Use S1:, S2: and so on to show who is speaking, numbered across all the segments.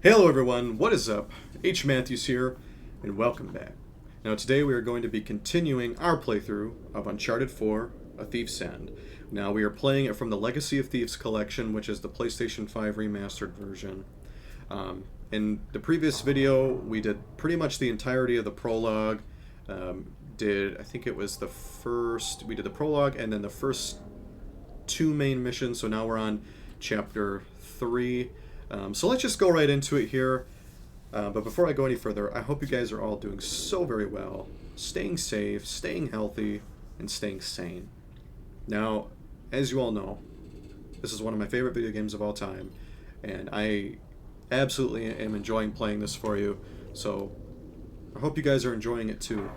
S1: Hello everyone, what is up? H. Matthews here, and welcome back. Now today we are going to be continuing our playthrough of Uncharted 4, A Thief's End. Now we are playing it from the Legacy of Thieves Collection, which is the PlayStation 5 remastered version. In the previous video, we did pretty much the entirety of the prologue. I think it was we did the prologue and then the first two main missions, so now we're on chapter 3. So let's just go right into it here. But before I go any further, I hope you guys are all doing so very well, staying safe, staying healthy, and staying sane. Now, as you all know, this is one of my favorite video games of all time, and I absolutely am enjoying playing this for you, so I hope you guys are enjoying it too.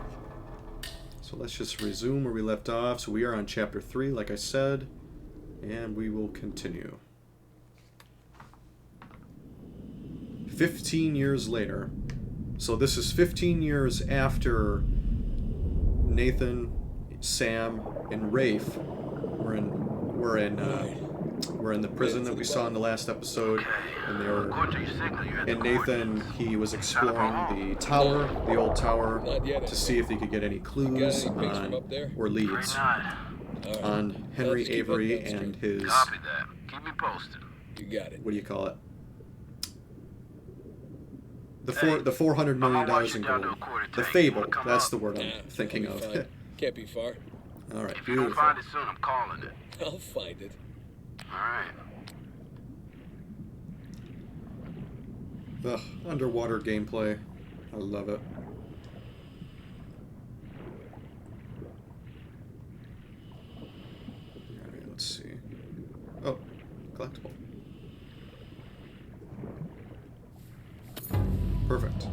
S1: So let's just resume where we left off. So we are on chapter 3, like I said, and we will continue. 15 years later. So this is 15 years after Nathan, Sam, and Rafe were in the prison that we saw in the last episode, and Nathan, he was exploring the tower, the old tower, to see if he could get any clues on or leads on Henry Avery and his.
S2: Copy that. Keep me posted.
S3: You got it.
S1: What do you call it? The $400 million in gold. The fable. That's the word I'm thinking of.
S3: Can't be far.
S1: All right.
S2: If you don't find it soon, I'm calling it.
S3: I'll find it.
S2: All right.
S1: Ugh, underwater gameplay. I love it. All right, let's see. Oh, collectible. Perfect.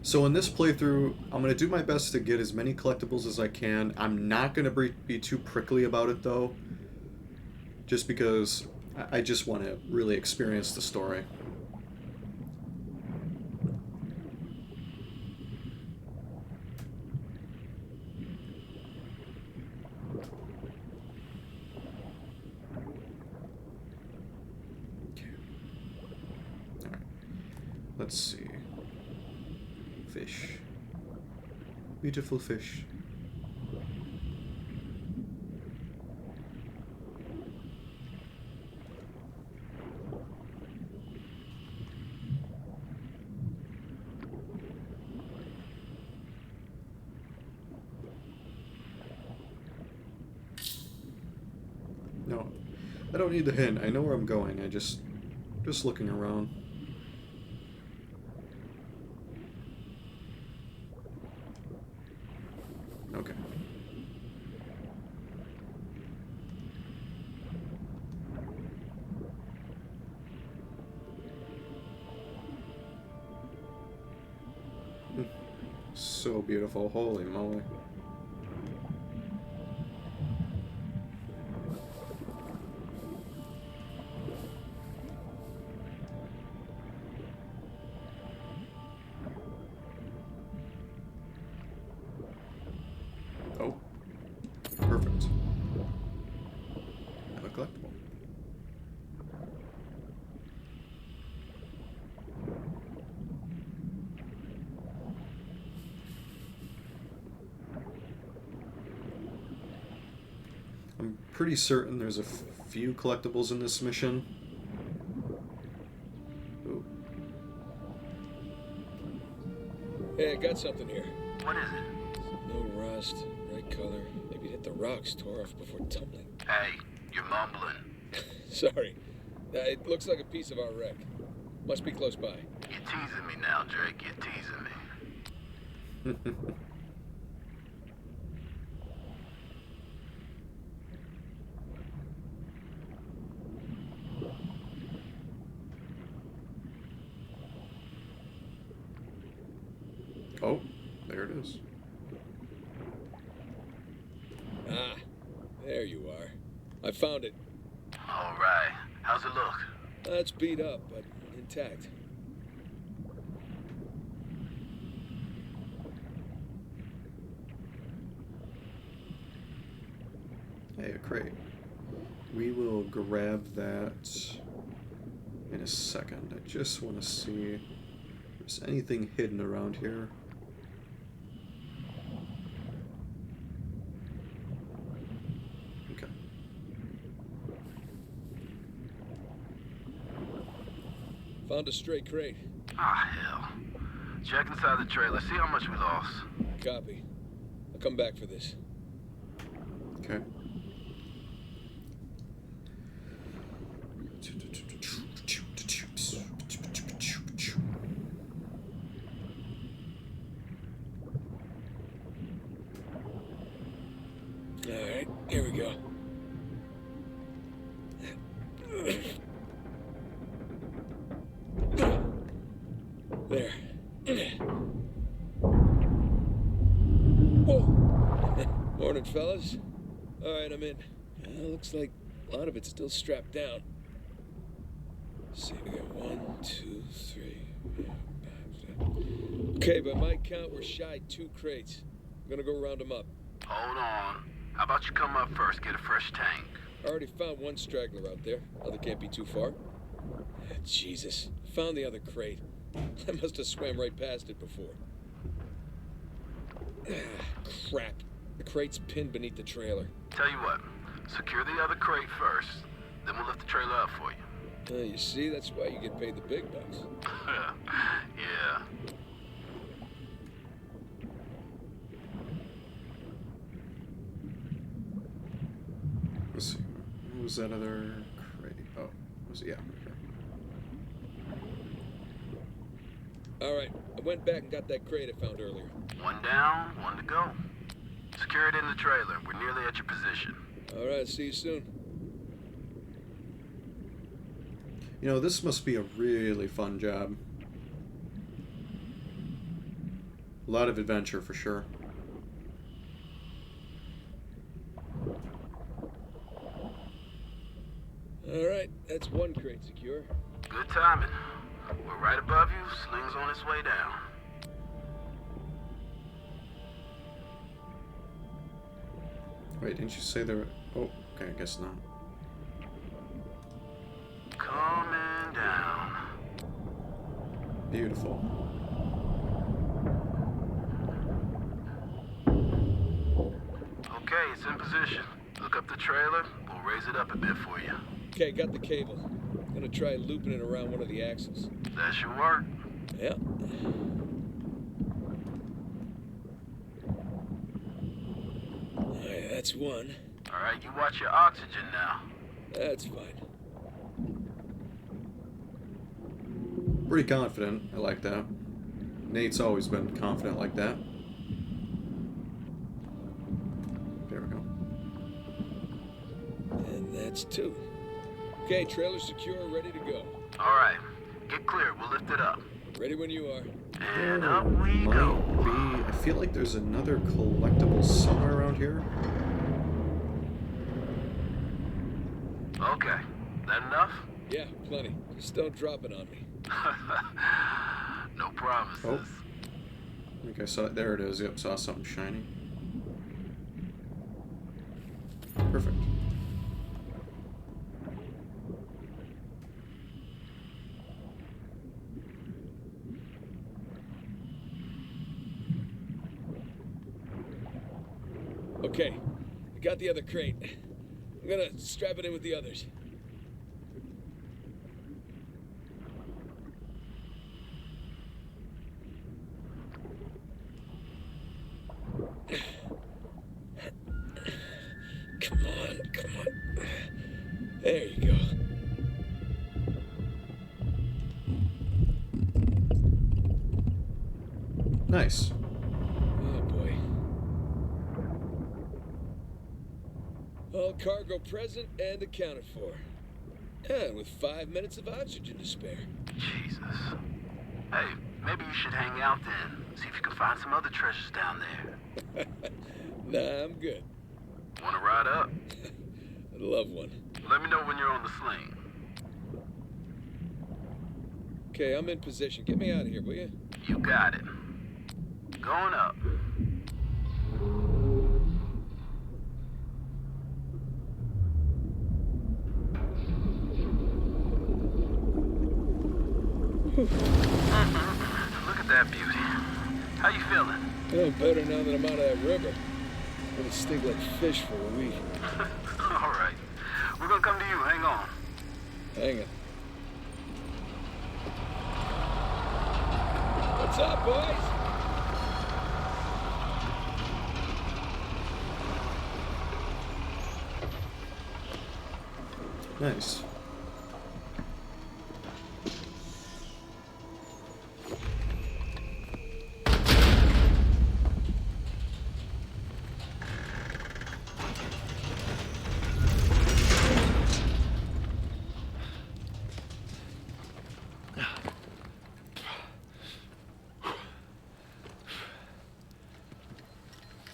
S1: So in this playthrough, I'm going to do my best to get as many collectibles as I can. I'm not going to be too prickly about it though, just because I just want to really experience the story. Let's see. Fish. Beautiful fish. No, I don't need the hint. I know where I'm going. I just looking around. Okay. So beautiful, holy moly. Oh, perfect. Have a collectible. I'm pretty certain there's a few collectibles in this mission. Ooh.
S3: Hey, I got something here.
S2: What is it?
S3: No rust, right color. Maybe it hit the rocks, tore off before tumbling.
S2: Hey, you're mumbling.
S3: Sorry. It looks like a piece of our wreck. Must be close by.
S2: You're teasing me now, Drake. You're teasing me.
S1: Oh, there it is.
S3: Ah, there you are. I found it.
S2: All right. How's it look?
S3: It's beat up, but intact.
S1: Hey, a crate. We will grab that in a second. I just want to see if there's anything hidden around here. Okay.
S3: Found a stray crate.
S2: Ah, hell. Check inside the trailer, see how much we lost.
S3: Copy. I'll come back for this.
S1: Okay.
S3: Alright, here we go. There. Whoa! Morning, fellas. Alright, I'm in. Looks like a lot of it's still strapped down. Let's see, we got 1, 2, 3, 4, 5, 6. Okay, by my count, we're shy 2 crates. I'm gonna go round them up.
S2: Hold on. How about you come up first, get a fresh tank?
S3: I already found one straggler out there. Other can't be too far. Jesus. Found the other crate. I must have swam right past it before. Crap. The crate's pinned beneath the trailer.
S2: Tell you what, secure the other crate first, then we'll lift the trailer up for you.
S3: You see, that's why you get paid the big bucks.
S2: Yeah.
S1: Let's see. What was that other crate? Oh, was it? Yeah. Okay.
S3: Alright, I went back and got that crate I found earlier.
S2: One down, one to go. Secure it in the trailer. We're nearly at your position.
S3: Alright, see you soon.
S1: You know, this must be a really fun job. A lot of adventure for sure.
S3: Alright, that's one crate secure.
S2: Good timing. We're right above you. Sling's on its way down.
S1: Wait, didn't you say there were... Oh, okay, I guess not.
S2: Coming down.
S1: Beautiful.
S2: Okay, it's in position. Look up the trailer. We'll raise it up a bit for you.
S3: Okay, got the cable. Gonna try looping it around one of the axles.
S2: That should work.
S3: Yeah. Alright, that's one.
S2: All right, you watch your oxygen now.
S3: That's fine.
S1: Pretty confident. I like that. Nate's always been confident like that. There we go.
S3: And that's two. Okay, trailer secure, ready to go.
S2: All right, get clear. We'll lift it up.
S3: Ready when you are.
S2: And up we go.
S1: Might be... I feel like there's another collectible somewhere around here.
S2: Okay, that enough?
S3: Yeah, plenty. Just don't drop it on me.
S2: No promises.
S1: Oh. I think I saw it. There it is. Yep, saw something shiny. Perfect.
S3: Okay, I got the other crate. I'm gonna strap it in with the others. Come on, come on. There you go.
S1: Nice.
S3: Oh boy. All cargo present and accounted for. And with 5 minutes of oxygen to spare.
S2: Jesus. Hey, maybe you should hang out then. See if you can find some other treasures down there.
S3: Nah, I'm good.
S2: Want to ride up?
S3: I'd love one.
S2: Let me know when you're on the sling.
S3: Okay, I'm in position. Get me out of here, will you?
S2: You got it. Going up. Look at that beauty. How you feeling?
S3: Oh, better now that I'm out of that river. It'll stink like fish for a week.
S2: All right. We're gonna come to you. Hang on.
S3: Hang it. What's up, boys?
S1: Nice.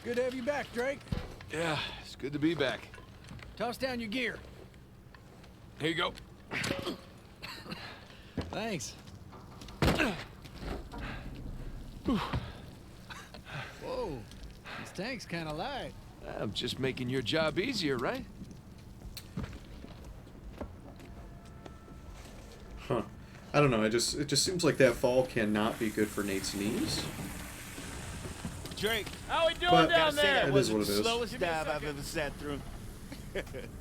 S4: Good to have you back, Drake.
S3: Yeah, it's good to be back.
S4: Toss down your gear.
S3: Here you go.
S4: Thanks. Whoa, this tank's kind of light.
S3: I'm just making your job easier, right?
S1: Huh. I don't know, it just seems like that fall cannot be good for Nate's knees.
S5: Drake,
S4: How we doing
S1: But
S4: down there?
S1: it is what it is.
S5: slowest dive I've ever sat through.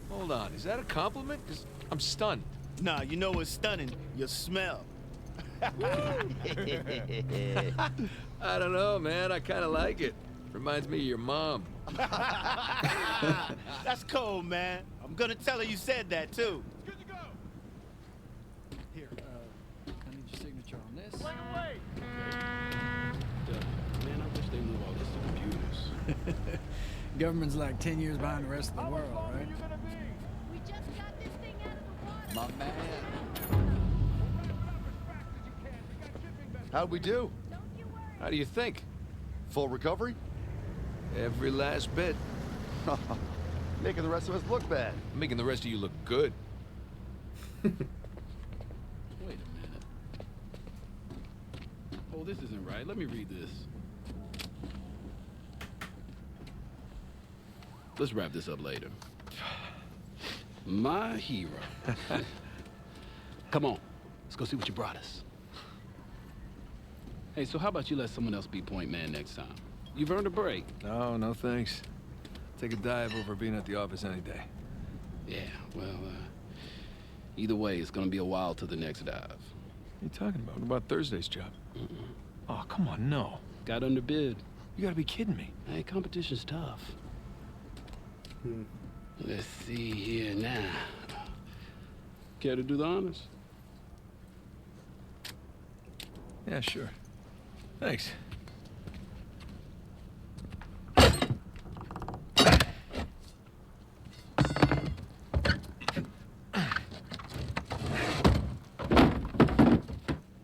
S3: Hold on, is that a compliment? 'Cause I'm stunned.
S5: Nah, you know what's stunning? Your smell.
S3: I don't know, man. I kind of like it. Reminds me of your mom.
S5: That's cold, man. I'm gonna tell her you said that, too.
S4: Good to go. Here, I need your signature on this.
S6: Man, I wish they moved all this to computers.
S4: Government's like 10 years behind the rest of the world, right?
S7: We just got this thing out of the water.
S8: My man. How'd we do?
S7: Don't you worry.
S3: How do you think?
S8: Full recovery?
S3: Every last bit.
S8: Making the rest of us look bad.
S3: Making the rest of you look good.
S6: Wait a minute. Oh, this isn't right. Let me read this. Let's wrap this up later. My hero. Come on. Let's go see what you brought us. Hey, so how about you let someone else be point man next time? You've earned a break.
S3: No, no thanks. Take a dive over being at the office any day.
S6: Yeah, well, either way, it's gonna be a while till the next dive.
S3: What are you talking about? What about Thursday's job? Oh, come on, no.
S6: Got underbid.
S3: You gotta be kidding me.
S6: Hey, competition's tough. Let's see here now. Care to do the honors?
S3: Yeah, sure. Thanks.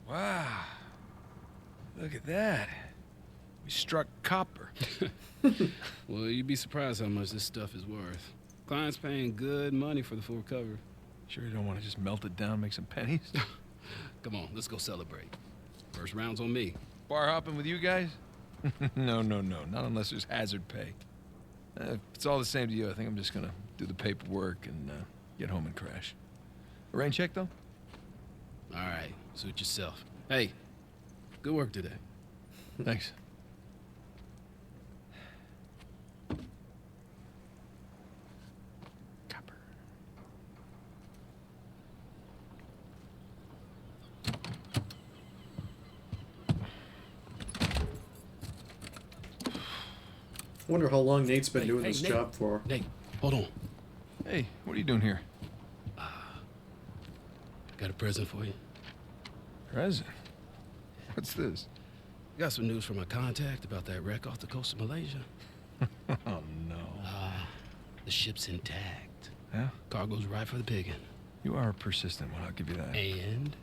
S3: Wow. Look at that. We struck copper.
S6: Well, you'd be surprised how much this stuff is worth. Client's paying good money for the full cover.
S3: Sure you don't want to just melt it down, make some pennies?
S6: Come on, let's go celebrate. First round's on me.
S3: Bar hopping with you guys? No. Not unless there's hazard pay. If it's all the same to you, I think I'm just gonna do the paperwork and get home and crash. A rain check, though?
S6: All right, suit yourself. Hey, good work today.
S3: Thanks. Copper.
S1: I wonder how long Nate's been doing this
S6: Nate.
S1: job for.
S6: Nate, hold on.
S3: Hey, what are you doing here?
S6: Got a present for you.
S3: Present? What's this?
S6: Got some news from a contact about that wreck off the coast of Malaysia.
S3: Oh, no.
S6: The ship's intact.
S3: Yeah?
S6: Cargo's right for the picking.
S3: You are a persistent one, I'll give you that.
S6: And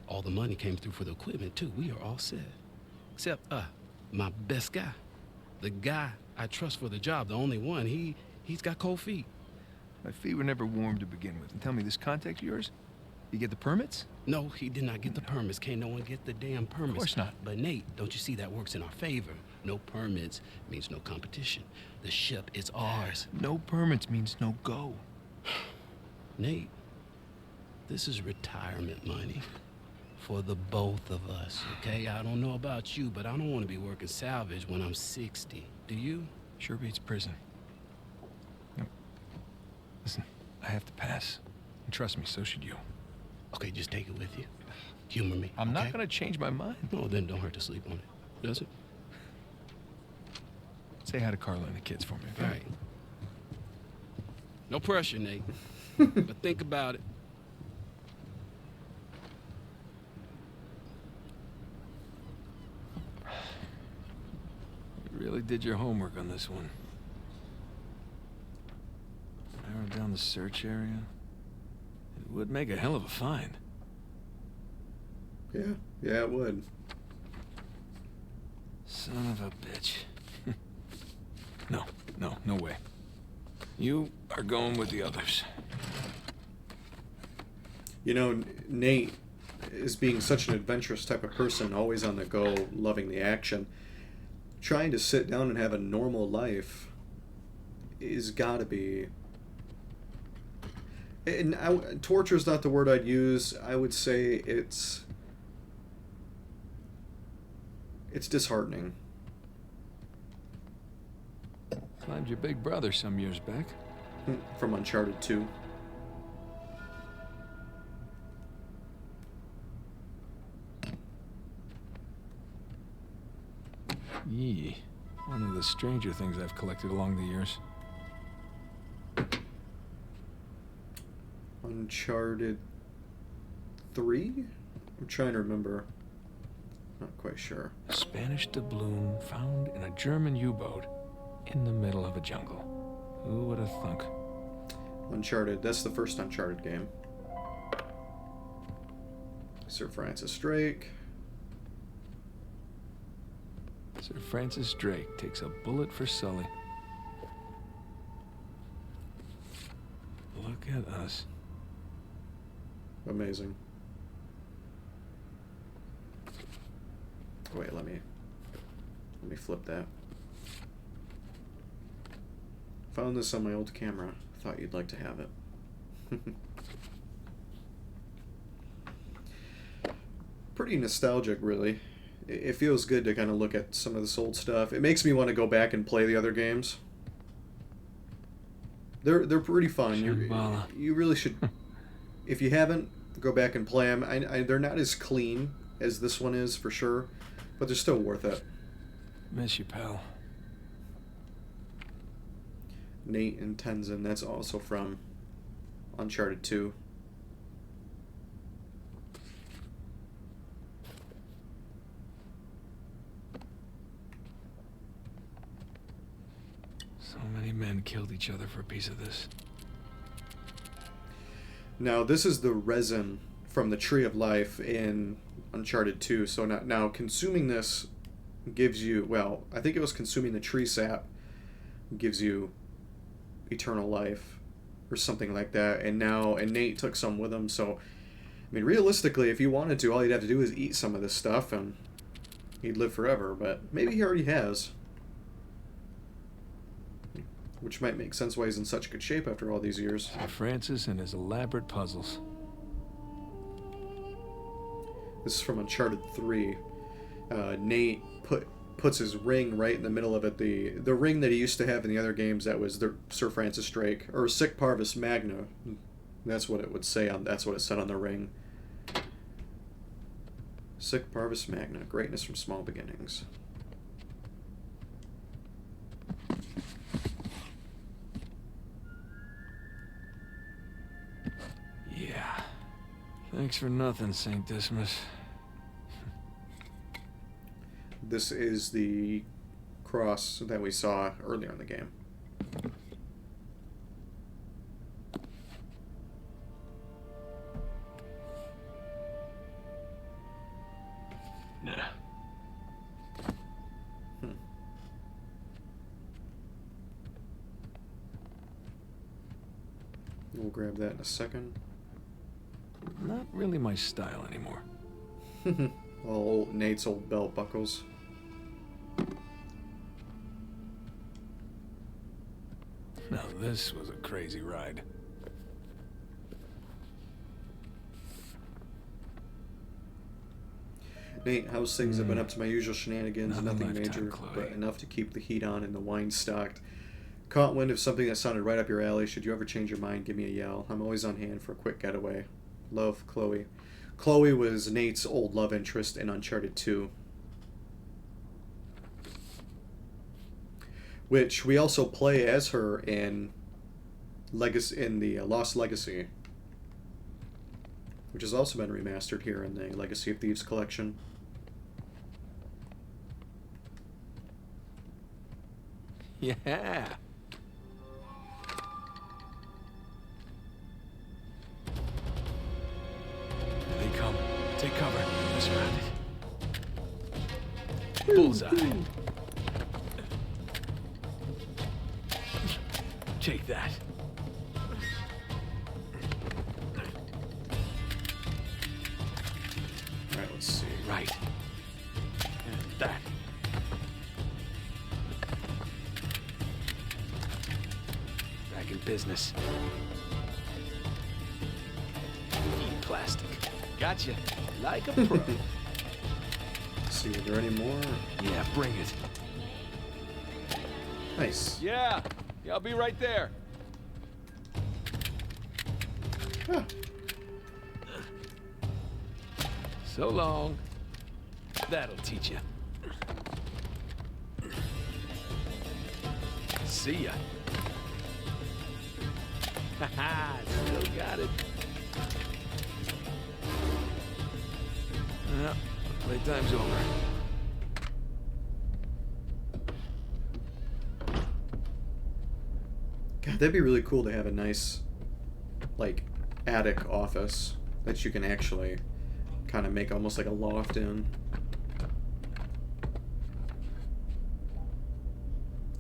S6: all the money came through for the equipment, too. We are all set. Except, my best guy. The guy I trust for the job, the only one. He's got cold feet.
S3: My feet were never warm to begin with. And tell me, this contact's yours? You get the permits?
S6: No, he did not get the permits. Can't no one get the damn permits.
S3: Of course not.
S6: But Nate, don't you see that works in our favor? No permits means no competition. The ship is ours.
S3: No permits means no go.
S6: Nate, this is retirement money For the both of us, okay? I don't know about you, but I don't want to be working salvage when I'm 60. Do you?
S3: Sure beats prison. No. Listen, I have to pass. And trust me, so should you.
S6: Okay, just take it with you. Humor me.
S3: I'm
S6: okay?
S3: not gonna change my mind.
S6: No, then don't hurt to sleep on it. Does it?
S3: Say hi to Carla and the kids for me, okay?
S6: All right. No pressure, Nate. But think about it.
S3: You really did your homework on this one. Narrowed down the search area. It would make a hell of a find.
S1: Yeah, it would.
S3: Son of a bitch. No way. You are going with the others.
S1: You know, Nate is being such an adventurous type of person, always on the go, loving the action. Trying to sit down and have a normal life is gotta be... And torture is not the word I'd use. I would say it's disheartening.
S3: Climbed your big brother some years back.
S1: From Uncharted 2.
S3: Yee. One of the stranger things I've collected along the years.
S1: Uncharted 3? I'm trying to remember. Not quite sure.
S3: A Spanish doubloon found in a German U-boat in the middle of a jungle. Who would have thunk?
S1: Uncharted. That's the first Uncharted game. Sir Francis Drake.
S3: Sir Francis Drake takes a bullet for Sully. Look at us.
S1: Amazing. Wait, let me flip that. Found this on my old camera. Thought you'd like to have it. Pretty nostalgic, really. It feels good to kind of look at some of this old stuff. It makes me want to go back and play the other games. They're pretty fun. You really should. If you haven't, go back and play them. They're not as clean as this one is, for sure, but they're still worth it.
S3: Miss you, pal.
S1: Nate and Tenzin, that's also from Uncharted 2.
S3: So many men killed each other for a piece of this.
S1: Now, this is the resin from the Tree of Life in Uncharted 2. So now consuming this gives you, well, I think it was consuming the tree sap gives you eternal life or something like that. And Nate took some with him. So, I mean, realistically, if you wanted to, all you'd have to do is eat some of this stuff and he'd live forever. But maybe he already has. Which might make sense why he's in such good shape after all these years.
S3: Sir Francis and his elaborate puzzles.
S1: This is from Uncharted 3. Nate puts his ring right in the middle of it. The ring that he used to have in the other games, that was the Sir Francis Drake, or Sic Parvis Magna. That's what it would say that's what it said on the ring. Sic Parvis Magna, greatness from small beginnings.
S3: Yeah. Thanks for nothing, St. Dismas.
S1: This is the cross that we saw earlier in the game.
S3: Nah.
S1: We'll grab that in a second.
S3: Not really my style anymore.
S1: All Nate's old belt buckles.
S3: Now this was a crazy ride.
S1: Nate, how's things? I've been up to my usual shenanigans, nothing
S3: lifetime,
S1: major,
S3: Chloe.
S1: but enough to keep the heat on and the wine stocked. Caught wind of something that sounded right up your alley. Should you ever change your mind, give me a yell. I'm always on hand for a quick getaway. Love, Chloe. Chloe was Nate's old love interest in Uncharted 2. Which we also play as her in the Lost Legacy, which has also been remastered here in the Legacy of Thieves Collection.
S3: Yeah. Here they come. Take cover. We're surrounded. Bullseye. Take that.
S1: Alright, let's see.
S3: Right. And that. Back in business. Eat plastic. Gotcha. Like a pro.
S1: Let's see, are there any more?
S3: Yeah, bring it.
S1: Nice.
S3: Yeah, I'll be right there.
S1: Huh.
S3: So long. That'll teach you. See ya. Haha, still got it. Well, playtime's over.
S1: God, that'd be really cool to have a nice, like, attic office that you can actually kind of make almost like a loft in.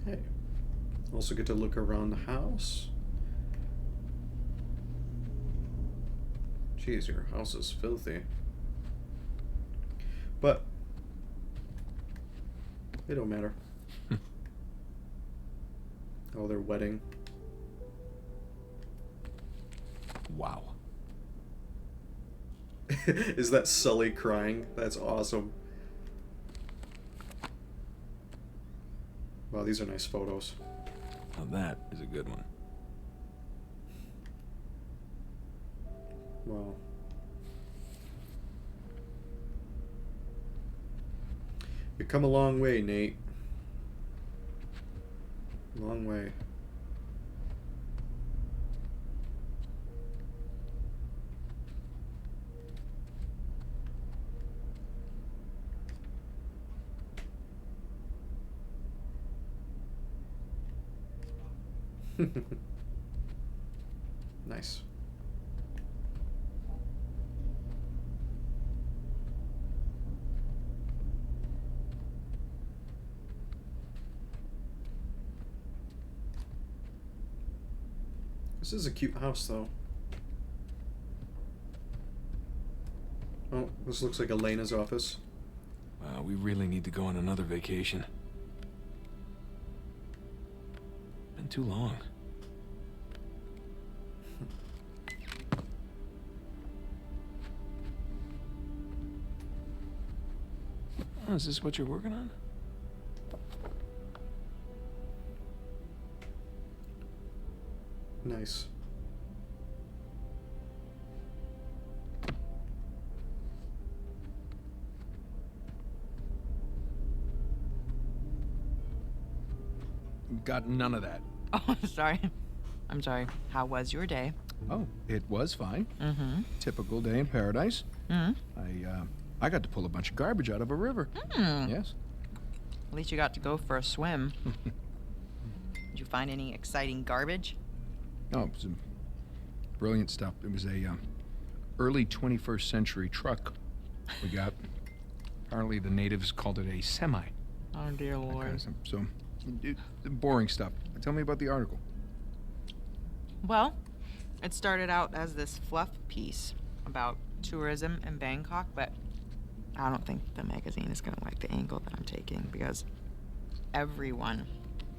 S1: Hey. Also get to look around the house. Jeez, your house is filthy. But it don't matter. Oh, their wedding.
S3: Wow.
S1: Is that Sully crying? That's awesome. Wow, these are nice photos.
S3: Now that is a good one.
S1: Wow. You've come a long way, Nate. Long way. Nice. This is a cute house, though. Oh, this looks like Elena's office.
S3: Wow, we really need to go on another vacation. Been too long. Oh, is this what you're working on?
S1: Nice.
S9: Got none of that.
S10: Oh, sorry. I'm sorry. How was your day?
S9: Oh, it was fine.
S10: Mm-hmm.
S9: Typical day in paradise.
S10: Mm-hmm.
S9: I got to pull a bunch of garbage out of a river. Yes.
S10: At least you got to go for a swim. Did you find any exciting garbage?
S9: Oh, it was some brilliant stuff. It was a early 21st century truck we got. Apparently the natives called it a semi.
S10: Oh, dear
S9: That kind
S10: Lord.
S9: of stuff. So, boring stuff. Tell me about the article.
S10: Well, it started out as this fluff piece about tourism in Bangkok, but I don't think the magazine is going to like the angle that I'm taking because everyone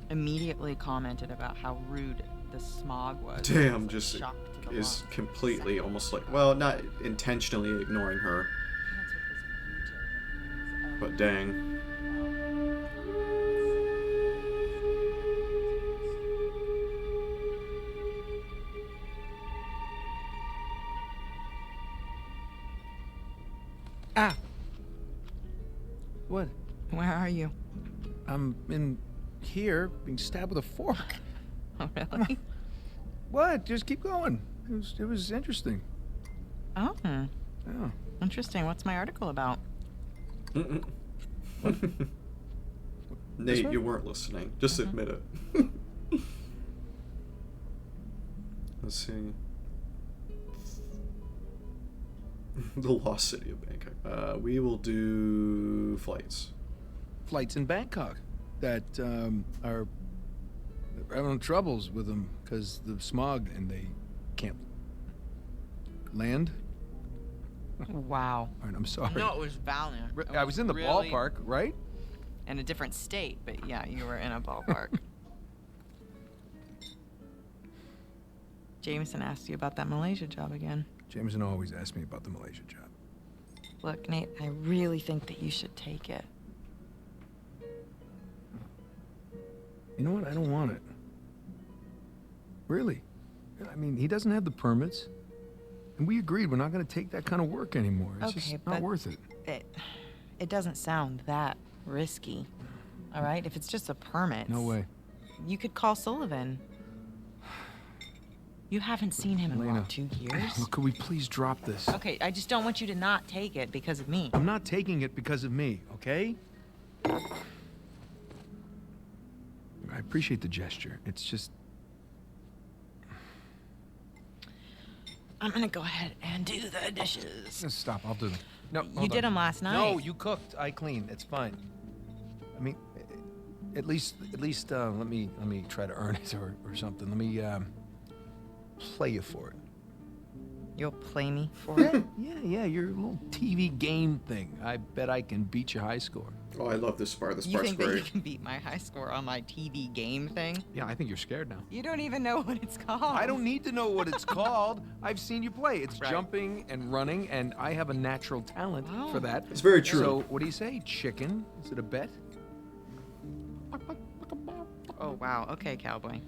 S10: immediately commented about how rude the smog was. It
S1: Damn,
S10: was,
S1: just
S10: shock to the
S1: is
S10: lungs.
S1: completely almost like, well, not intentionally ignoring her. dang.
S9: Ah! What?
S10: Where are you?
S9: I'm in here being stabbed with a fork.
S10: Oh, really?
S9: What? Just keep going. It was interesting.
S10: Oh,
S9: Yeah.
S10: interesting. What's my article about?
S1: Nate, you weren't listening. Just admit it. Let's see. The lost city of Bangkok. We will do flights.
S9: Flights in Bangkok that are having troubles with them because the smog and they can't land.
S10: Wow.
S9: All right, I'm sorry.
S10: No, it was valiant.
S9: I was in the
S10: Really
S9: ballpark, right?
S10: in a different state, but yeah, you were in a ballpark. Jameson asked you about that Malaysia job again.
S9: Jameson always asks me about the Malaysia job.
S10: Look, Nate, I really think that you should take it.
S9: You know what? I don't want it. Really. I mean, he doesn't have the permits. And we agreed we're not going to take that kind of work anymore. It's just not worth it.
S10: It doesn't sound that risky. All right? If it's just a permit.
S9: No way.
S10: You could call Sullivan. You haven't seen him in
S9: Elena,
S10: what, 2 years?
S9: Look, could we please drop this?
S10: Okay, I just don't want you to not take it because of me.
S9: I'm not taking it because of me, okay? I appreciate the gesture. It's just...
S10: I'm gonna go ahead and do the dishes.
S9: Stop, I'll do them. No,
S10: You did them last night.
S9: No, you cooked. I cleaned. It's fine. I mean, at least, let me try to earn it or something. Let me, play you for it.
S10: You'll play me for it?
S9: Yeah, your little TV game thing. I bet I can beat your high score.
S1: Oh, I love this part. This
S10: You
S1: part's
S10: think that
S1: great.
S10: you can beat my high score on my TV game thing?
S9: Yeah, I think you're scared now.
S10: You don't even know what it's called.
S9: I don't need to know what it's called. I've seen you play. It's
S10: Right.
S9: jumping and running, and I have a natural talent for that.
S1: It's very true.
S9: So, what do you say, chicken? Is it a bet?
S10: Oh, wow. Okay, cowboy.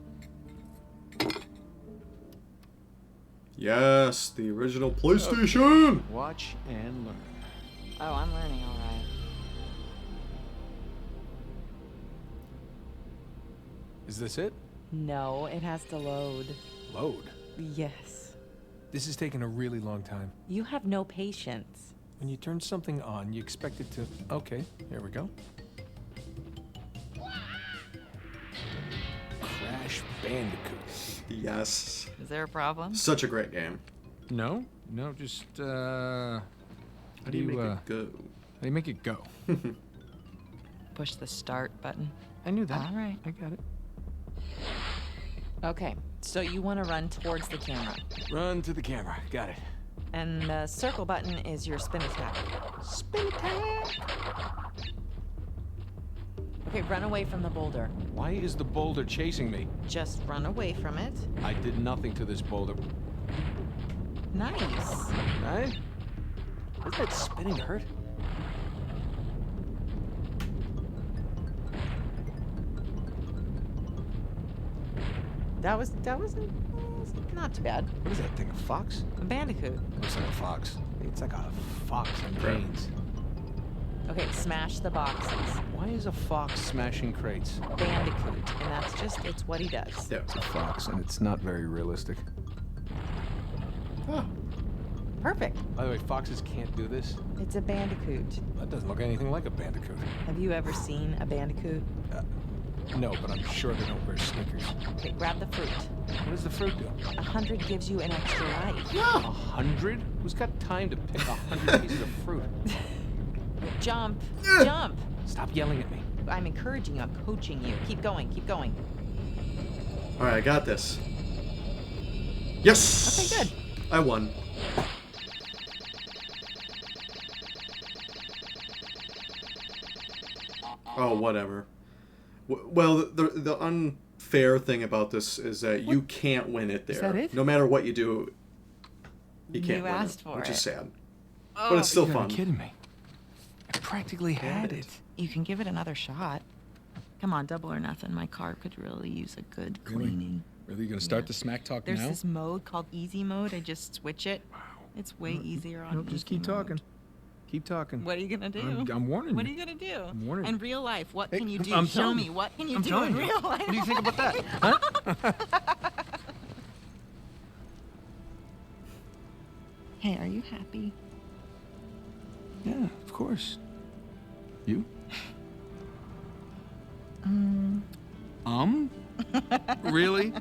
S1: Yes, the original PlayStation.
S9: Watch and learn.
S10: Oh, I'm learning all right.
S9: Is this it?
S11: No, it has to load.
S9: Load.
S11: Yes.
S9: This is taking a really long time.
S11: You have no patience.
S9: When you turn something on, you expect it to... Okay, here we go. Crash Bandicoot.
S1: Yes.
S10: Is there a problem?
S1: Such a great game.
S9: No, just, how
S1: do you make it go?
S9: How do you make it go?
S10: Push the start button.
S9: I knew that.
S10: All right.
S9: I got it.
S11: Okay, so you want to run towards the camera.
S9: Run to the camera. Got it.
S11: And the circle button is your spin attack. Spin attack! Okay, run away from the boulder.
S9: Why is the boulder chasing me?
S10: Just run away from it.
S9: I did nothing to this boulder.
S10: Nice.
S9: Right? Does that spinning hurt?
S10: That was not too bad.
S9: What is that thing, a fox?
S10: A bandicoot.
S9: Looks like a fox. It's like a fox in cranes.
S11: Okay, smash the boxes.
S9: Why is a fox smashing crates?
S11: Bandicoot, and it's what he does.
S1: Yeah.
S9: It's a fox, and it's not very realistic.
S1: Oh.
S11: Perfect.
S9: By the way, foxes can't do this.
S11: It's a bandicoot.
S9: That doesn't look anything like a bandicoot.
S11: Have you ever seen a bandicoot?
S9: No, but I'm sure they don't wear sneakers.
S11: Okay, grab the fruit.
S9: What does the fruit do?
S11: 100 gives you an extra life.
S9: 100? Who's got time to pick 100 pieces of fruit?
S11: Jump! Jump!
S9: Stop yelling at me.
S11: I'm encouraging you. I'm coaching you. Keep going. Keep going.
S1: All right, I got this. Yes.
S11: Okay, good.
S1: I won. Oh, whatever. Well, the unfair thing about this is that you can't win it there.
S9: Is that it?
S1: No matter what you do, you can't
S10: You
S1: win
S10: asked
S1: it,
S10: for
S1: which is
S10: it.
S1: sad.
S10: Oh.
S1: But it's still
S9: You're
S1: fun.
S9: kidding me.
S3: practically had it.
S10: You can give it another shot. Come on, double or nothing. My car could really use a good
S9: Really?
S10: cleaning.
S9: Really, you gonna start the smack talk
S10: There's
S9: now?
S10: this mode called easy mode. I just switch it.
S9: Wow.
S10: It's way easier on
S9: Nope, just
S10: easy
S9: keep
S10: mode.
S9: talking. Keep talking.
S10: What are you gonna do?
S9: I'm warning
S10: What are
S9: you.
S10: you gonna do?
S9: I'm warning
S10: In
S9: you.
S10: real life, what
S9: Hey,
S10: can you do?
S9: I'm
S10: Show
S9: telling
S10: me.
S9: you.
S10: What can you
S9: I'm
S10: do
S9: telling
S10: in
S9: you.
S10: real life?
S9: What do you think about that? Huh?
S10: Hey, are you happy?
S9: Yeah, of course. You? Really?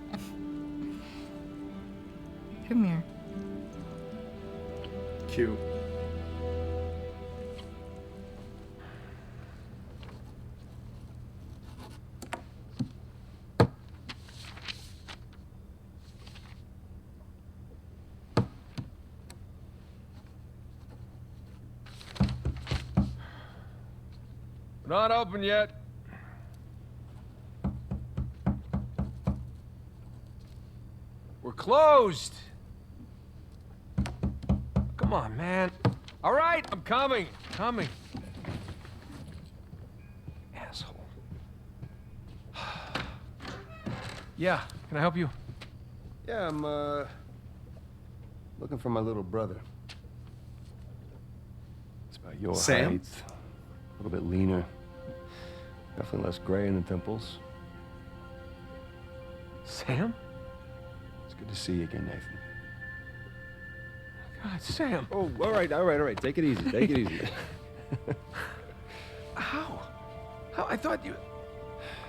S10: Come here.
S1: Cute.
S3: Not open yet. We're closed. Come on, man. All right, I'm coming. Coming. Asshole. Yeah, can I help you?
S12: Yeah, I'm, looking for my little brother. It's about your
S1: Sam?
S12: height. A little bit leaner. Definitely less gray in the temples.
S3: Sam?
S12: It's good to see you again, Nathan.
S3: God, Sam.
S12: Oh, all right. Take it easy, take it easy.
S3: How? How? I thought you...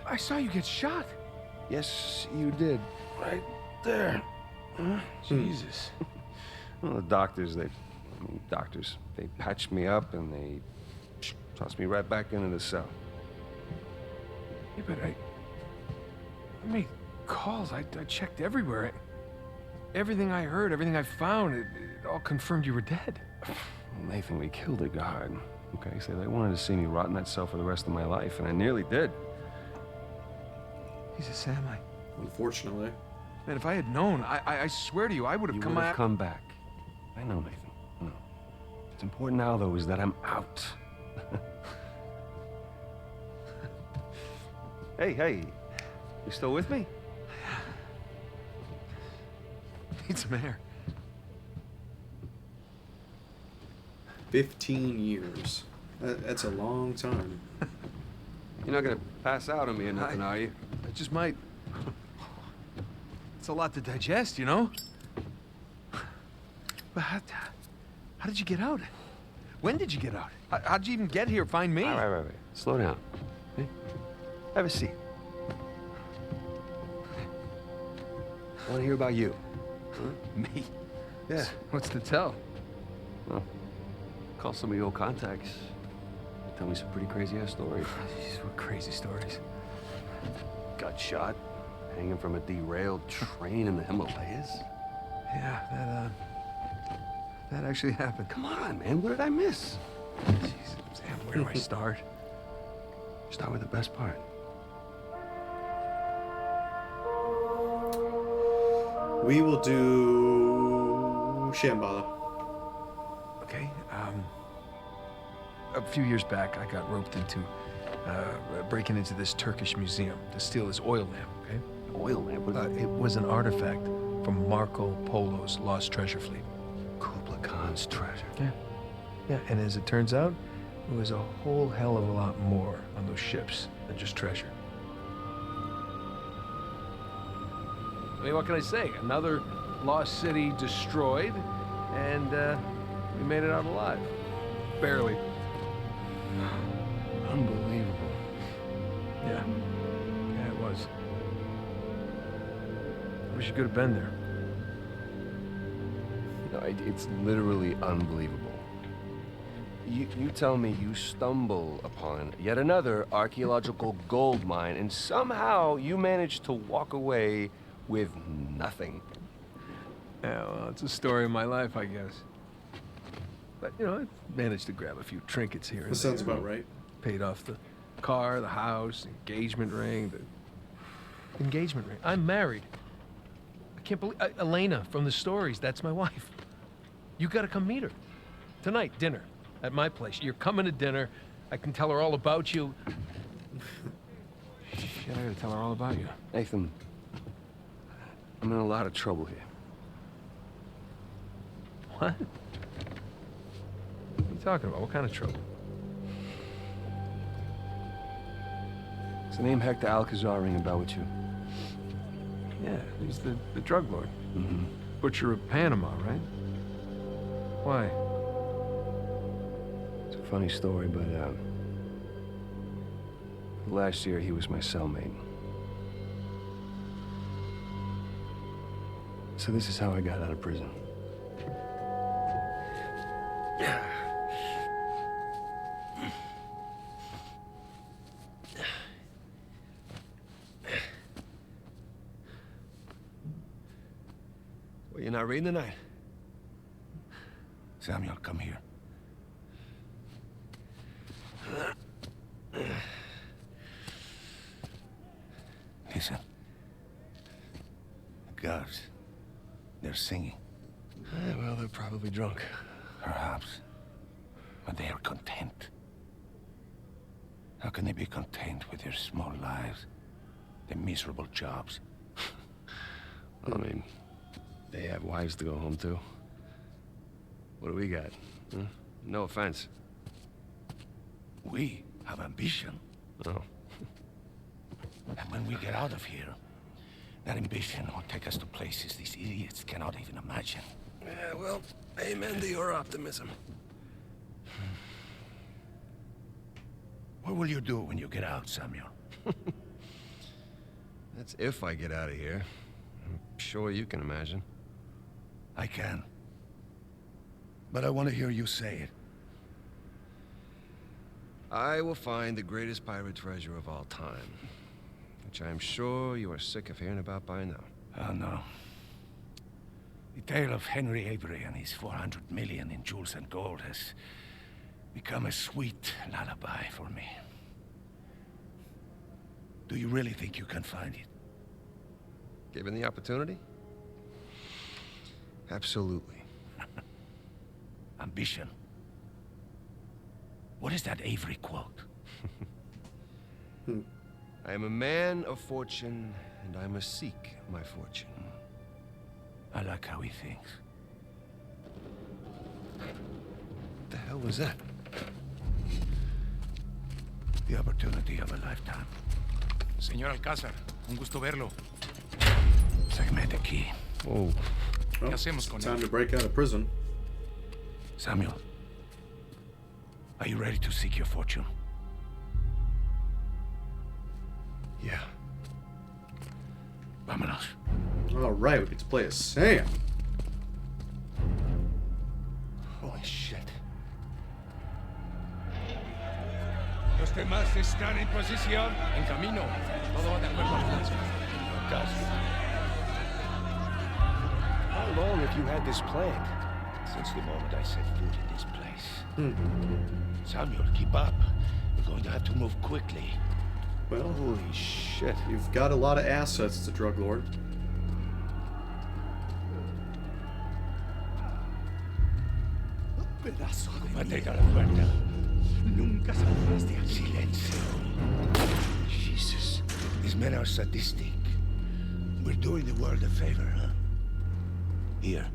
S3: I saw you get shot.
S12: Yes, you did. Right there.
S3: Jesus.
S12: Well, the doctors, they patched me up and they tossed me right back into the cell.
S3: Yeah, but I made calls. I checked everywhere. Everything I heard, everything I found, it all confirmed you were dead.
S12: Nathan, we killed a guard. Okay, so they wanted to see me rot in that cell for the rest of my life, and I nearly did.
S3: Jesus, Sam,
S1: Unfortunately.
S3: man, if I had known, I swear to you, I would have
S12: You
S3: come
S12: would have
S3: out.
S12: come back. I know, Nathan. I know. What's important now, though, is that I'm out. Hey, you still with me?
S3: Need some air.
S1: 15 years. That's a long time.
S12: You're not gonna pass out on me or nothing, are you?
S3: I just might. It's a lot to digest, you know? But how did you get out? When did you get out? How'd you even get here? Find me?
S12: All right. Slow down. Okay? Have a seat. I want to hear about you. Huh?
S3: Me?
S12: Yeah.
S3: What's to tell?
S12: Well, call some of your old contacts. Tell me some pretty crazy-ass stories.
S3: Jeez, what crazy stories.
S12: Got shot, hanging from a derailed train in the Himalayas.
S3: Yeah, that actually happened.
S12: Come on, man. What did I miss?
S3: Jeez, Sam, where do I start?
S12: Start with the best part.
S1: We will do Shambhala.
S3: Okay, a few years back, I got roped into breaking into this Turkish museum to steal this oil lamp, okay?
S12: Oil lamp?
S3: It was an artifact from Marco Polo's lost treasure fleet.
S12: Kublai Khan's treasure.
S3: Yeah, and as it turns out, there was a whole hell of a lot more on those ships than just treasure. I mean, what can I say? Another lost city destroyed, and we made it out alive. Barely.
S12: Unbelievable.
S3: Yeah. Yeah, it was. I wish you could have been there.
S12: No, it's literally unbelievable. You tell me you stumble upon yet another archaeological gold mine, and somehow you manage to walk away with nothing.
S3: Yeah, well, it's a story of my life, I guess. But, you know, I managed to grab a few trinkets here and
S1: That sounds
S3: there.
S1: about right.
S3: Paid off the car, the house, engagement ring, the engagement ring. I'm married. I can't believe... Elena from the stories, that's my wife. You gotta come meet her. Tonight, dinner. at my place. You're coming to dinner. I can tell her all about you.
S12: Shit, I gotta tell her all about you. Nathan, I'm in a lot of trouble here.
S3: What? What are you talking about? What kind of trouble?
S12: Does the name Hector Alcazar ring a bell with you?
S3: Yeah, he's the drug lord.
S12: Mm-hmm.
S3: Butcher of Panama, right? Why?
S12: It's a funny story, but, last year he was my cellmate. So this is how I got out of prison. Well, you're not reading tonight?
S13: Samuel, come here. Listen. The guards. They're singing.
S12: Well, they're probably drunk.
S13: Perhaps. But they are content. How can they be content with their small lives? Their miserable jobs?
S12: I mean, they have wives to go home to. What do we got? Huh? No offense.
S13: We have ambition.
S12: Oh.
S13: And when we get out of here, that ambition will take us to places these idiots cannot even imagine.
S12: Yeah, well, amen to your optimism.
S13: What will you do when you get out, Samuel?
S12: That's if I get out of here. I'm sure you can imagine.
S13: I can. But I want to hear you say it.
S12: I will find the greatest pirate treasure of all time, which I am sure you are sick of hearing about by now.
S13: Oh, no. The tale of Henry Avery and his 400 million in jewels and gold has become a sweet lullaby for me. Do you really think you can find it?
S12: Given the opportunity? Absolutely.
S13: Ambition. What is that Avery quote?
S12: I am a man of fortune, and I must seek my fortune.
S13: I like how he thinks.
S12: What the hell was that?
S13: The opportunity of a lifetime.
S14: Señor Alcázar, un gusto verlo.
S13: Sáqueme de aquí.
S12: Oh.
S14: ¿Qué hacemos con
S1: Time
S14: él?
S1: to break out of prison.
S13: Samuel, are you ready to seek your fortune?
S12: Yeah.
S13: Vámonos.
S1: All right, we get to play as Sam.
S13: Holy shit.
S14: Los demás están en posición. En camino. Todo va de acuerdo al plan.
S13: How long have you had this planned? Since the moment I set foot in this place. Samuel, keep up. We're going to have to move quickly.
S1: Well,
S12: Holy shit.
S1: you've got a lot of assets as a drug lord.
S13: Pedazo de mantenga la puerta. Nunca saldrás de aquí. Silencio. Jesus. These men are sadistic. We're doing the world a favor, huh? Here.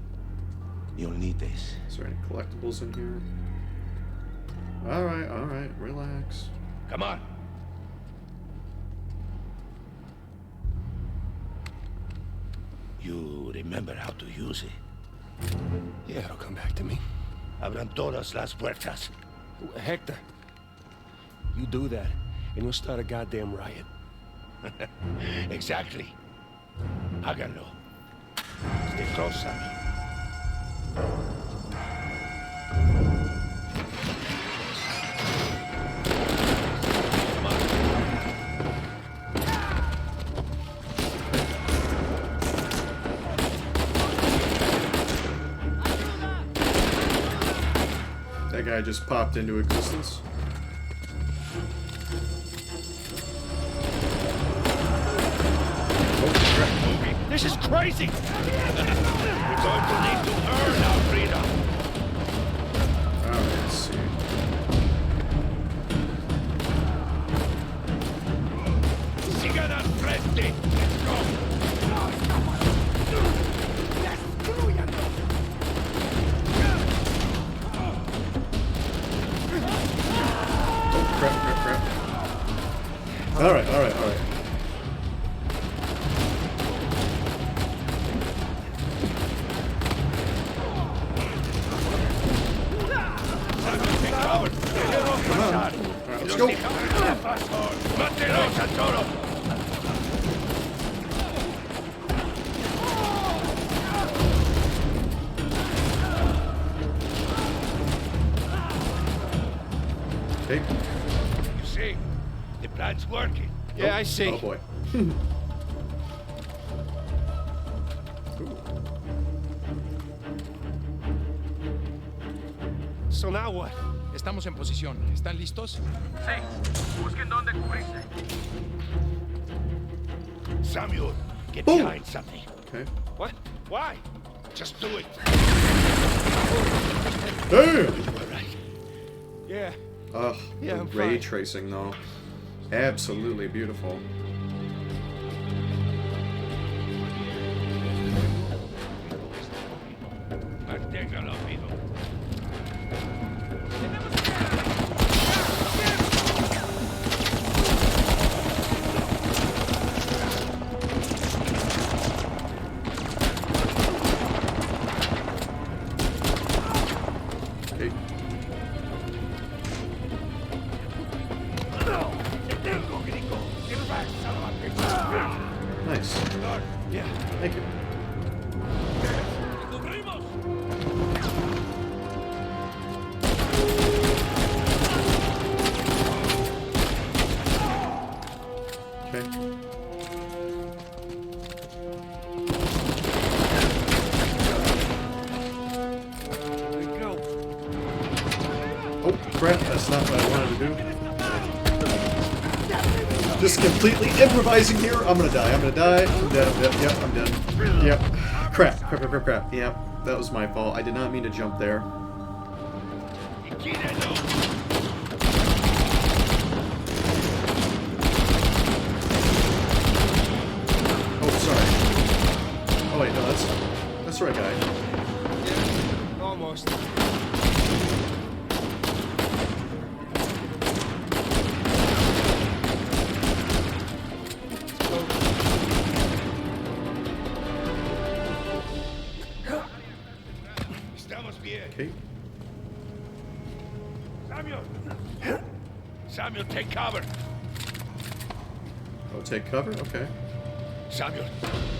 S13: You'll need this.
S1: Is there any collectibles in here? All right, relax.
S13: Come on. You remember how to use it?
S12: Yeah, it'll come back to me.
S13: Abran todas las puertas.
S12: Hector, you do that, and you'll start a goddamn riot.
S13: Exactly. Háganlo. Stay close, Sammy.
S1: That guy just popped into existence.
S13: This is crazy! We're going to need to earn our freedom.
S1: Alright, let's see.
S14: Vayan al frente. Let's go.
S1: Crap. Alright. Come on. Alright, let's go.
S14: Mátelos a todos.
S1: Okay.
S14: You see, the plan's working.
S5: Yeah, I see.
S1: Oh boy.
S5: So now what?
S14: Estamos en posición. ¿Están listos?
S2: Sí. Busquen dónde cubrirse.
S14: Samuel, get
S1: Boom.
S14: behind something.
S1: Okay.
S5: What? Why?
S14: Just do it.
S1: Damn!
S5: Yeah.
S1: Ugh,
S5: Yeah,
S1: the
S5: I'm
S1: ray
S5: fine.
S1: tracing though. Absolutely beautiful.
S14: Manténgalo vivo.
S1: Okay. Nice.
S14: Yeah.
S1: Thank you. Okay. Oh crap, that's not what I wanted to do. Just completely improvising here. I'm gonna die. I'm dead. Yep, I'm dead. Yep. Crap. Yep, that was my fault. I did not mean to jump there. Oh, sorry. Oh wait, no, that's the right guy.
S5: Yeah, almost.
S14: Estamos bien.
S1: Okay.
S14: Samuel. Samuel, take cover.
S1: I'll take cover. Okay.
S14: Samuel,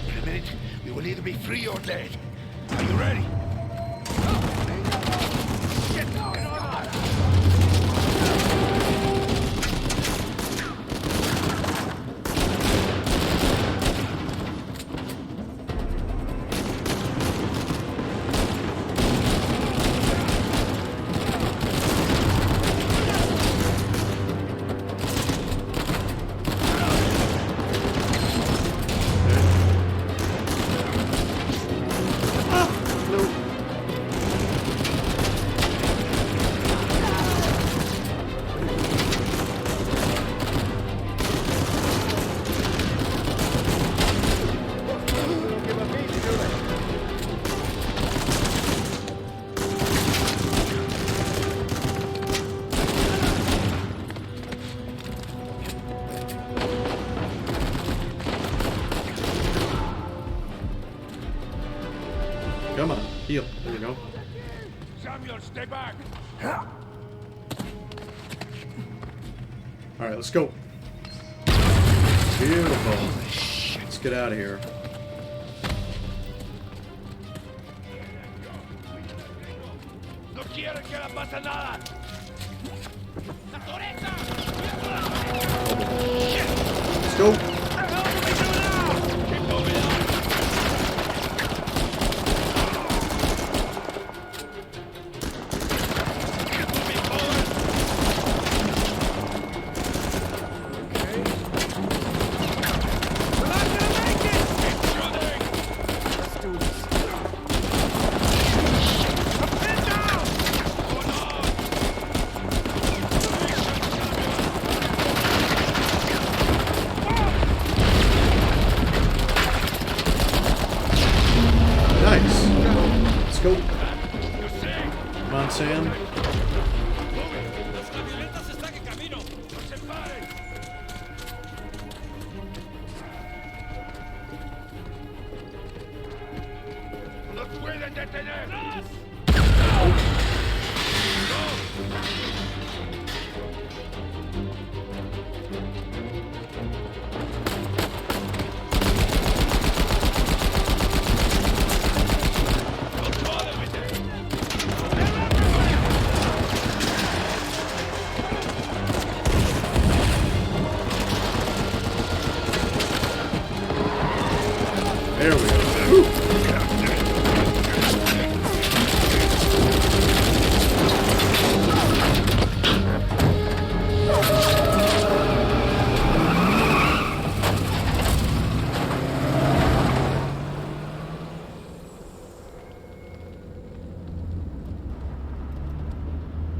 S14: in a minute, we will either be free or dead. Are you ready?
S1: Come on, heal. There we go.
S14: Samuel, stay back.
S1: All right, let's go. Beautiful. Let's get out of here.
S14: No quiero que le pase nada.
S1: Let's go. Sam.
S14: ¡Las camionetas están en camino! ¡No se paren! ¡No pueden detener!
S1: There we go.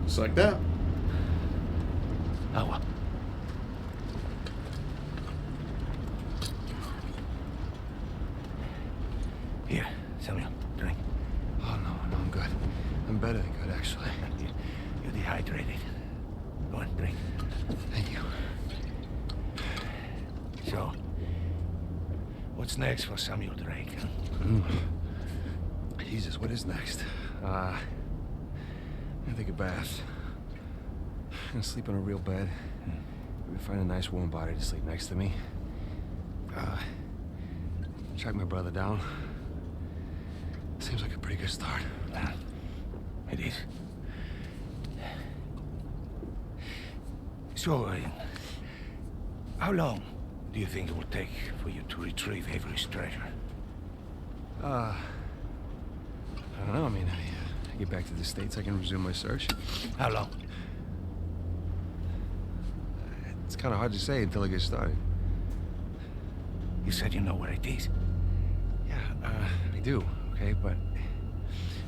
S1: Just like that.
S13: Agua. Here, Samuel, drink.
S8: Oh, no, I'm good. I'm better than good, actually.
S13: You're dehydrated. Go on, drink.
S8: Thank you.
S13: So, what's next for Samuel Drake? Huh?
S8: Jesus, what is next? I'm gonna take a bath. I'm gonna sleep on a real bed. Maybe find a nice warm body to sleep next to me. Track my brother down. Seems like a pretty good start.
S13: It is. So, how long do you think it will take for you to retrieve Avery's treasure?
S8: I don't know. I mean, I get back to the States, I can resume my search.
S13: How long?
S8: It's kind of hard to say until I get started.
S13: You said you know where it is.
S8: Yeah, I do, okay? But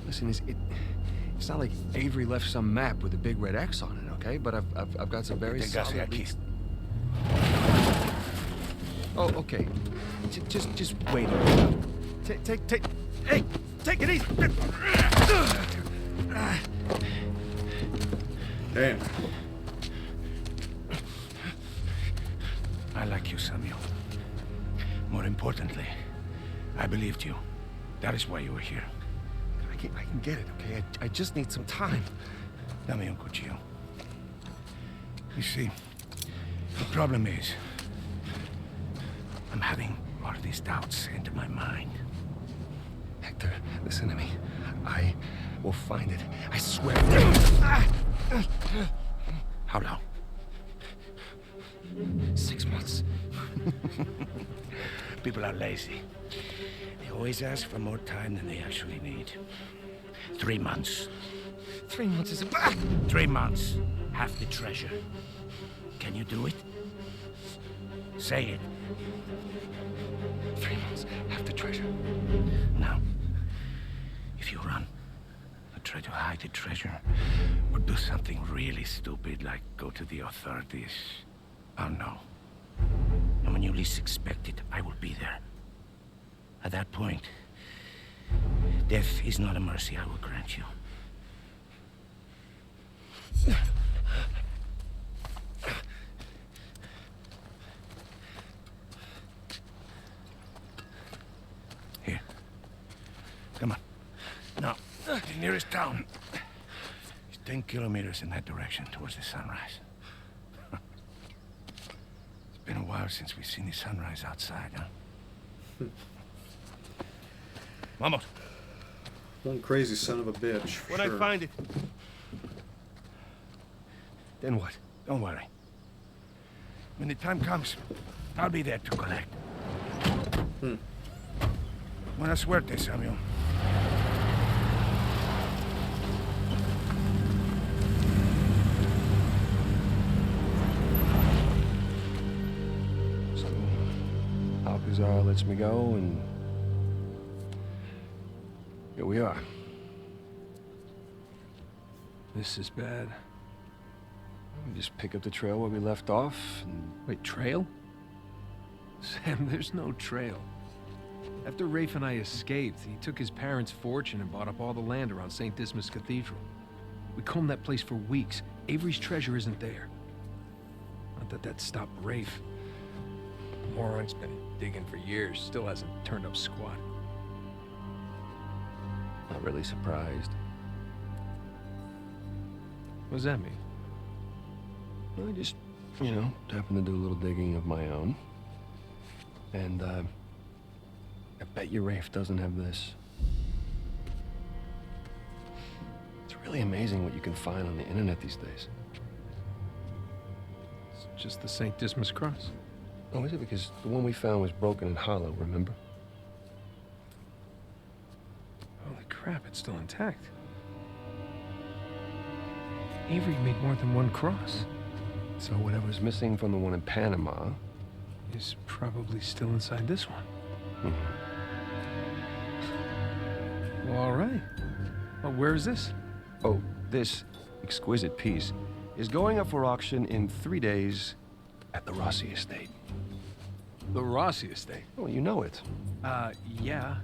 S8: listen, it's not like Avery left some map with a big red X on it, okay? But I've got some very solid leads. Oh, okay. Just wait a minute. Take. Hey, take it easy.
S1: Damn.
S13: I like you, Samuel. More importantly, I believed you. That is why you were here.
S8: I can get it, okay? I just need some time.
S13: Dame un cuchillo. You see, the problem is, I'm having all of these doubts into my mind.
S8: Hector, listen to me. I will find it. I swear.
S13: How long?
S8: 6 months.
S13: People are lazy. They always ask for more time than they actually need. 3 months.
S8: 3 months is
S13: 3 months. Half the treasure. Can you do it? Say it.
S8: 3 months, half the treasure.
S13: Now, if you run, or try to hide the treasure, or do something really stupid like go to the authorities, I'll know. And when you least expect it, I will be there. At that point, death is not a mercy I will grant you. Here. Come on. Now, the nearest town is 10 kilometers in that direction towards the sunrise. It's been a while since we've seen the sunrise outside, huh? Vamos.
S1: One crazy son of a bitch.
S13: When I find it.
S8: Then what?
S13: Don't worry. When the time comes, I'll be there to collect. Buena suerte, Samuel.
S8: So, Alcazar lets me go, and here we are.
S9: This is bad.
S8: We just pick up the trail where we left off, and...
S9: Wait, trail? Sam, there's no trail. After Rafe and I escaped, he took his parents' fortune and bought up all the land around St. Dismas Cathedral. We combed that place for weeks. Avery's treasure isn't there. Not that that stopped Rafe.
S3: Moron's been digging for years, still hasn't turned up squat.
S12: Not really surprised.
S9: What does that mean?
S12: Well, I just, you know, happened to do a little digging of my own. And, I bet you Rafe doesn't have this. It's really amazing what you can find on the internet these days.
S9: It's just the St. Dismas cross.
S12: Oh, is it? Because the one we found was broken and hollow, remember?
S9: Holy crap, it's still intact. Avery made more than one cross.
S12: So whatever's missing from the one in Panama
S9: is probably still inside this one. Well, all right. Well, where is this?
S12: Oh, this exquisite piece is going up for auction in 3 days at the Rossi Estate.
S9: The Rossi Estate?
S12: Oh, you know it.
S9: Yeah.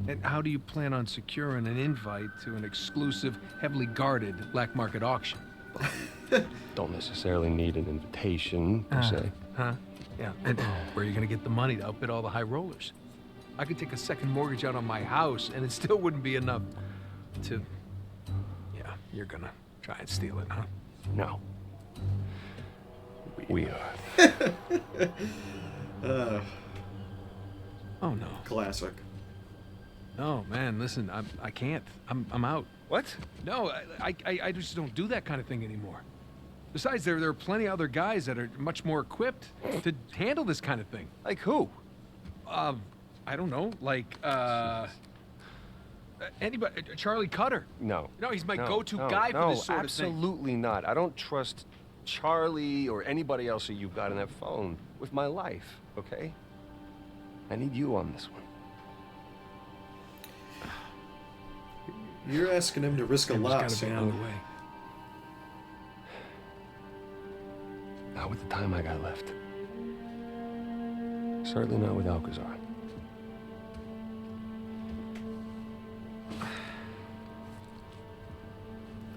S9: And how do you plan on securing an invite to an exclusive, heavily guarded black market auction?
S12: Don't necessarily need an invitation, per se.
S9: Huh? Yeah. And where are you going to get the money to outbid all the high rollers? I could take a second mortgage out on my house, and it still wouldn't be enough to... Yeah, you're going to try and steal it, huh?
S12: No. We are.
S9: Oh, no.
S1: Classic.
S9: No, man, listen, I can't. I'm out.
S12: What?
S9: No, I just don't do that kind of thing anymore. Besides, there are plenty of other guys that are much more equipped to handle this kind of thing.
S12: Like who?
S9: I don't know, like, anybody, Charlie Cutter.
S12: No.
S9: No, he's my go-to guy for this sort of thing.
S12: Absolutely not. I don't trust Charlie or anybody else that you've got on that phone with my life, okay? I need you on this one.
S1: You're asking him to risk a lot, Sam.
S12: Not with the time I got left. Certainly not with Alcazar.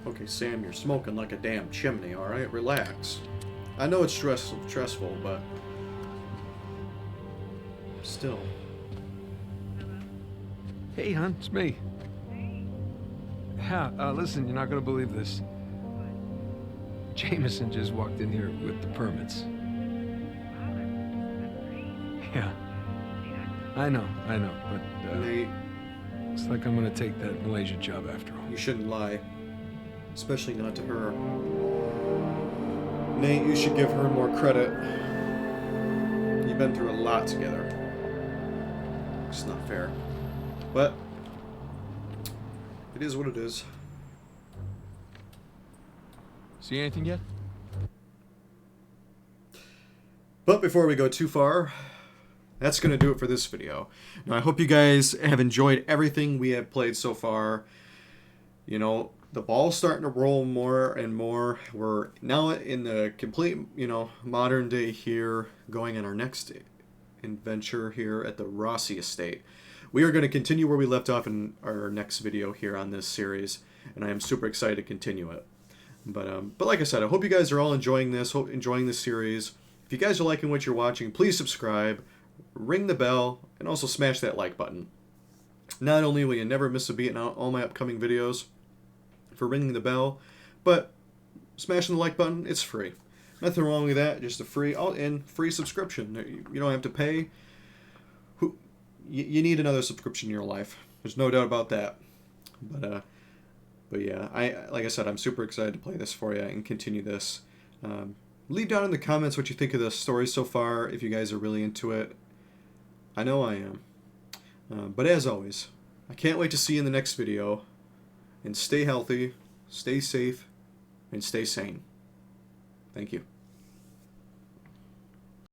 S1: Okay, Sam, you're smoking like a damn chimney, all right? Relax. I know it's stressful, but still.
S9: Hey, hon, it's me. Yeah, listen, you're not gonna believe this. Jameson just walked in here with the permits. Yeah. I know, but,
S1: Nate,
S9: looks like I'm gonna take that Malaysia job after all.
S1: you shouldn't lie. Especially not to her. Nate, you should give her more credit. You've been through a lot together. It's not fair. But it is what it is.
S9: See anything yet?
S1: But before we go too far, that's going to do it for this video. Now, I hope you guys have enjoyed everything we have played so far. You know, the ball's starting to roll more and more. We're now in the complete, modern day here, going on our next adventure here at the Rossi Estate. We are going to continue where we left off in our next video here on this series, and I am super excited to continue it. But like I said, I hope you guys are all enjoying this, enjoying this series. If you guys are liking what you're watching, please subscribe, ring the bell, and also smash that like button. Not only will you never miss a beat in all my upcoming videos for ringing the bell, but smashing the like button, it's free. Nothing wrong with that, just a free subscription. You don't have to pay. You need another subscription in your life. There's no doubt about that. But yeah, like I said, I'm super excited to play this for you and continue this. Leave down in the comments what you think of the story so far, if you guys are really into it. I know I am. But as always, I can't wait to see you in the next video. And stay healthy, stay safe, and stay sane. Thank you.